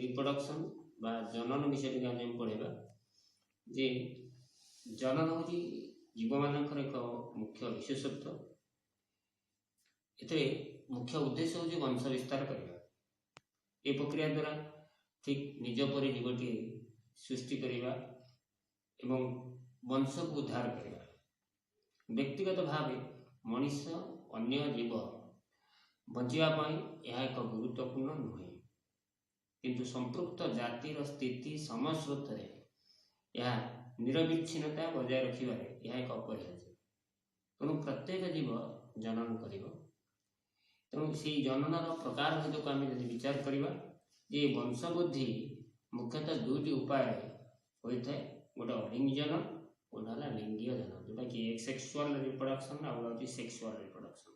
Reproduction बा जनन विषय आम पढ़ा जे जनन हूँ जीव मानकर एक मुख्य विशेषत्व। एते मुख्य उद्देश्य हूँ वंश विस्तार करने। ये प्रक्रिया द्वारा ठीक निज पर जीवटी सृष्टि करने एवं वंश को उद्धार करने। व्यक्तिगत भाव मनीष अन्य जीव बचापी यह एक गुरुत्वपूर्ण नुहे, किंतु संपृक्त जातिर स्थिति समय स्रोत यह निरविच्छिन्नता बजाय रखिबारे यह एक अपरिहार्य। तेणु प्रत्येक जीव जनन कर। तेणु से जननर प्रकार भेद को आम विचार करवा जे वंशवृद्धि मुख्यतः दुईटी उपाय होता है। गोटे अलिंग जनन, गोटे लिंगीय जनन, जोटा कि सेक्सुअल रिप्रोडक्शन आउ सेक्सुअल रिप्रोडक्शन।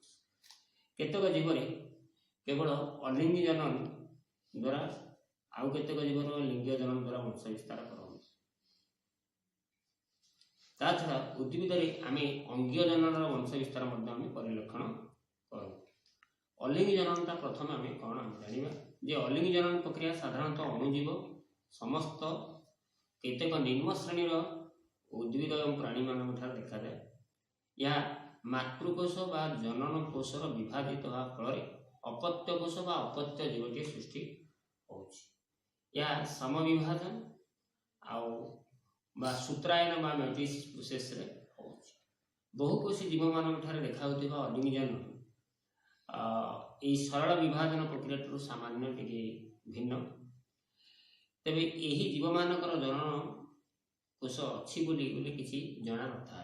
केतक जीव केवल अलिंग जनन द्वारा आउ केतक जीवर लिंगीय जनन द्वारा वंश विस्तार कर। छड़ा उद्भिद आम अंगीय जनन वंश विस्तार परिलक्षण करूँ। अलिंग जननटा प्रथम आम कौन जाना जे अलिंग जनन प्रक्रिया साधारणतः अणुजीव समस्त केतेक निम्न श्रेणी उद्भिद और प्राणी मान देखा जाए। यह मातृकोश बा जनन कोशर विभाजित होगा फल अपत्य कोश बा अपत्य जीवटी सृष्टि हो। समविभाजन आउ सूत्रायन बा मेट्रिक्स प्रोसेस रे हो। बहुकोशी जीव मान देखा अलिंग जनन सरल विभाजन प्रक्रिया सामान्य टिके भिन्न। तेबे यही जीव मानकर जनन कोश अच्छी बोली किसी जना न था।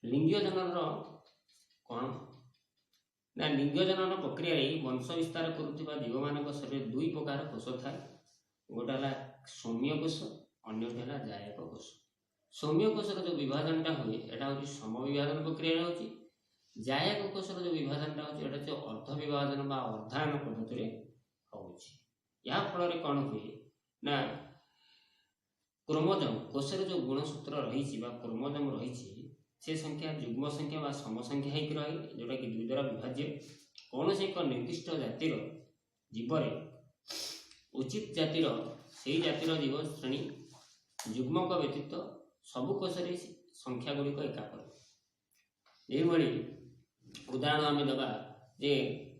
लिंगीय जनन कौन ना लिंगीय जनन प्रक्रिया वंश विस्तार करुवा जीव मान शरीर दुई प्रकार कोश था। गोटे है सौम्य कोश, अन्यटी है जायक कोश। सौम्य कोशर जो विभाजनटा हुए यहाँ हूँ समविभाजन प्रक्रिया हो। जायक कोशर जो विभाजनटा हो अर्ध विभाजन बा अर्धायन पद्धति हो। या फल कौन हुए ना क्रोमोजोम कोशर जो गुणसूत्र रही क्रोमोजोम रही से संख्या युग्म संख्या बा सम संख्या होकर रहे, जोटा कि दुई द्वारा विभाज्य। कौन से एक निर्दिष्ट जातिर जीवर उचित जातिर से जातिर जीव श्रेणी युग्मक व्यतीत सबु कोशरे संख्या गुड़िक एकाकर। यही उदाहरण आम दबा जे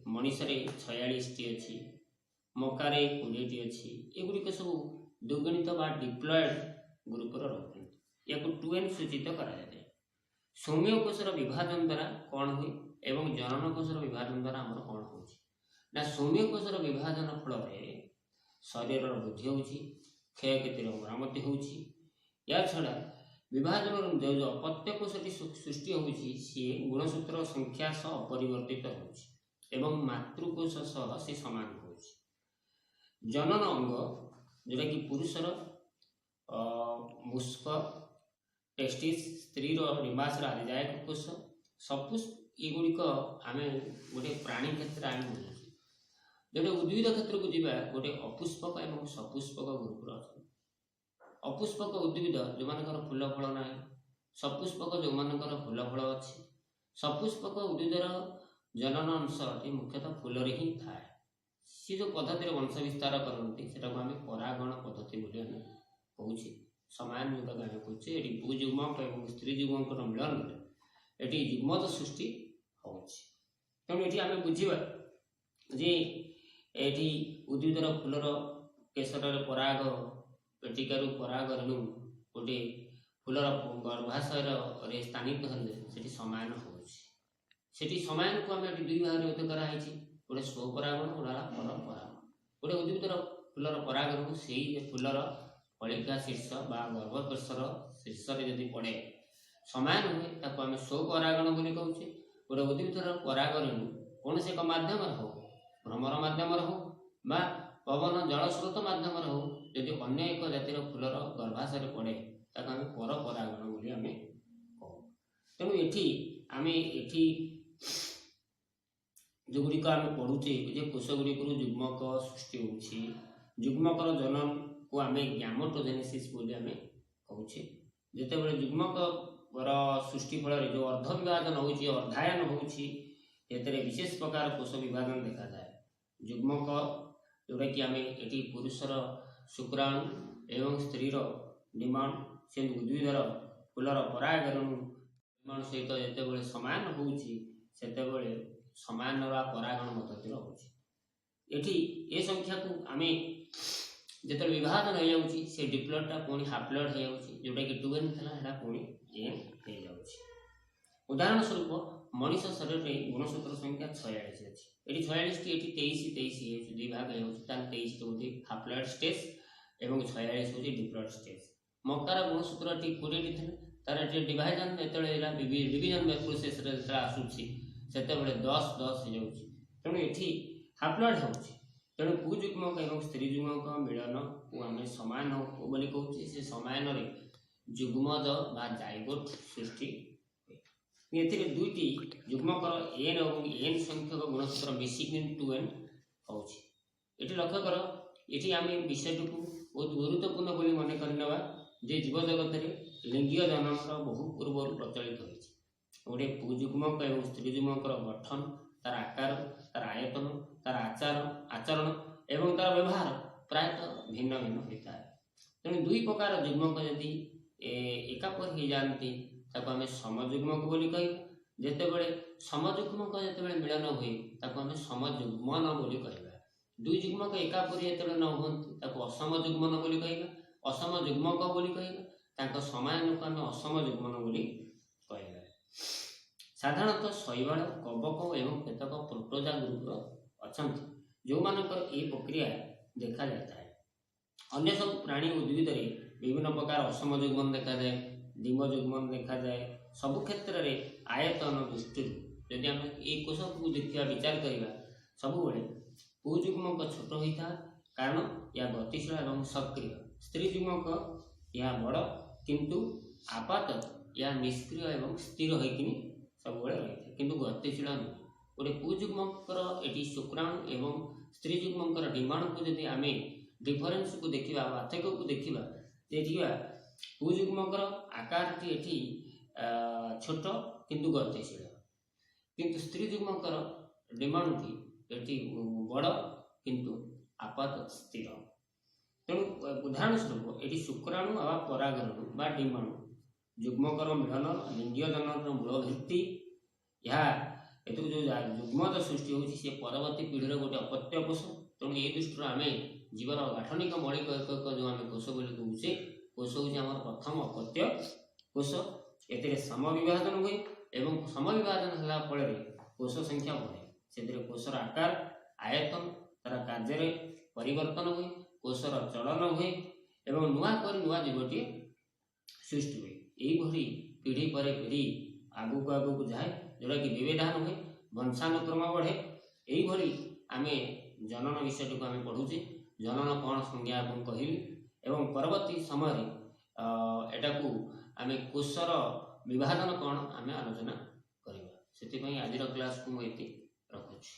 मनीषरे 46 टी अच्छी, मकारे 20 टी अच्छी। एगुड़िक सब दुगणित बा डिप्लॉयड ग्रुपर रखते या 2n सूचित करा जाए। सौम्य कोशर विभाजन द्वारा कौन हुए एवं जनन कोशर विभाजन द्वारा आमर कौन हो ना सौम्य कोशर विभाजन फल शरीर वृद्धि हो, क्षयक्षतिर मरामती हो। या छड़ा विभाजन जो अपत्य कोशटी सृष्टि होती गुणसूत्र संख्या सह अपरिवर्तित हो मातृकोश सह से सामान हो। जनन अंग जोटा कि पुरुषर मुस्क, टेस्टिस, स्त्री निवास जायक कोश सपुष्प एगुड़िक आम गोटे प्राणी क्षेत्र आम बुझे। जो उद्भिद क्षेत्र को जीवा गोटे अपुष्पक और सपुष्पक ग्रुप अच्छा। अपुष्पक उद्भिद जो मानकर फूल फल ना, सपुष्पक जो मानकर फूल फल अच्छी। सपुष्पक उद्भिदर जनन अंश मुख्यतः फूल ही थाए। सी जो पद्धति वंश विस्तार करते से आम परागण पद्धति कहूँ। समान जो आम कहे ये पुजुग्मक और स्त्री जुग्मक मिलन ये युग्मज सृष्टि हो। तेणु ये आम बुझा जे ये उद्भिदर फूलर केशर पराग पेटिकार पराग रेणु गोटे फूलर गर्भाशय स्थानित हेल्ले समान होती समान को आम दुई भाग में कराई। गोटे स्वपरागण गोटा पर परागण। गोटे उद्भिदर फूलर परागण से फूलर कलिका शीर्ष बा गर्भकोशर शीर्ष जदि पड़े समान हुए ताको आम स्वपरागण बोली कहूचे। गोटे उद्भिदर पराग रेणु कौन से एक मध्यम हो, भ्रमर मध्यम हो बा पवन जल स्रोत मध्यम हो, यदि अन्य एक जातिर फूलर गर्भाशय पड़े ताको आम पर परागण बोली आम कहू। तेणु ये जो गुड़िक आम पढ़ुचे कोश गुड़िक युग्मक सृष्टि हो। युग्मकर जनन को आम गैमेटोजेनेसिस बोली आम कहूचे। जितेबाला युग्मक सृष्टि फल जो अर्ध विभाजन हो अर्धायन हो विशेष प्रकार कोश विभाजन देखा जाए। युग्मक जोटा कि आम ये पुरुषर शुक्राणु एवं स्त्रीर डिमांड से उद्भिदर फूलर परागण डिमांड सहित जिते सामान होते सामान परागण मत होती ये संख्या को आम जो विभाजन हो जाऊँगी से डिप्लॉयडटा पुणी हाफलॉयड हो जाऊँगी जोटा कि 2n था पुणी n हो जाऊँगी। उदाहरण स्वरूप मनीष शरीर में गुणसूत्र संख्या 46 अच्छी ये 46 टी 23 दुई भाग हो 23 हूँ हाफलॉयड स्टेज और 46 हूँ डिप्लॉयड स्टेज। मकार गुणसूत्र 20 टी थे तार डिवाइजन जो डिविजन प्रोसेस आसूसी से 10 10 हो तेणु ये हाफलॉयड हो तेणु पुजुग्मक और स्त्री जुग्मक मिलन को आम समान बोली कहूँ से समान जुग्मज बा जाइगोट सृष्टि हुए दुईटी जुग्मकर एन और एन संख्यक गुणसूत्र मिसिक 2n हो लक्ष्य कर ये आम विषय को बहुत गुरुत्वपूर्ण बोली मन करवा जे जीव जगत में लिंगीय जनन बहु पूर्व प्रचलित होती गोटे पुजुग्मक और स्त्री जुग्मकर गठन तार आकार तार आयतन तार आचरण एवं तार व्यवहार प्रायतः भिन्न भिन्न होता है। तेणु दुई प्रकार जुग्मक यदि एकापर हो जाती आम समजुग्मक बोली कह जितेबले समजुग्मक जिते मिलन हुए आम समजुग्मन बोली कह दुई जुग्मक एकापरी जो न हूँ असमजुग्मन बोली कह असमजुग्मक बोली कह समान को आम असमजुग्मन बोली कह। साधारणतः शैवाल कवक एवं केतक प्रोटोजा ग्रुप अच्छा जो मानकर ये प्रक्रिया देखा जाता है। अन्य सब प्राणी उद्भिद विभिन्न प्रकार असम जुग्मन देखा जाए डिम जुग्मन देखा जाए सबु क्षेत्र में आयतन दृष्टि यदि आम ये कोश को देखा विचार करवा सब पुजुग्मक छोट होता कारण या गतिशील और सक्रिय स्त्री जुग्मक या बड़ किंतु आपात या निष्क्रिय और स्थिर होकिनी सब रही है किंतु गतिशील नुहे गोटे पुजुग्मकर ये शुक्राणु एवं स्त्री जुग्मकर डिमांड को जब आम डिफरेन्स को देखा पार्थक्य को देखा पुजुग्मकर आकार टी छोट किंतु गतिशील किंतु स्त्री जुग्मकर डिमांड टी बड़ किंतु आपात स्थिर। तेणु उदाहरण स्वरूप ये शुक्राणु आ परागण बा डिमांड जुग्मकर मिलन लिंगीय जनन मूल भित्ति यह जो जुग्मज सृष्टि होती परवर्ती पीढ़ी गोटे अपत्य कोष। तेणु ये दृष्टि आम जीवन गाठनिक मौलिक एक जो आम कोष बोली कहे कोष हूँ आम प्रथम अपत्य कोष ए समविभाजन हुए और समविभाजन है फल कोष संख्या बढ़े से कोषर आकार आयतन तार कार्य परिवर्तन हुए कोषर चलन हुए और नुआ जीवटी सृष्टि हुए यही पीढ़ी पर पीढ़ी आगू आगू जाए जोटा कि विभेदान हुए वंशानुक्रम बढ़े यही आम जनन विषय को आम पढ़ुचे जनन कौन संज्ञा कहली एवं परवर्ती समय एटा को आम कोषर विभाजन कौन आम आलोचना करवा से आज क्लास को मुझे रखुच्छी।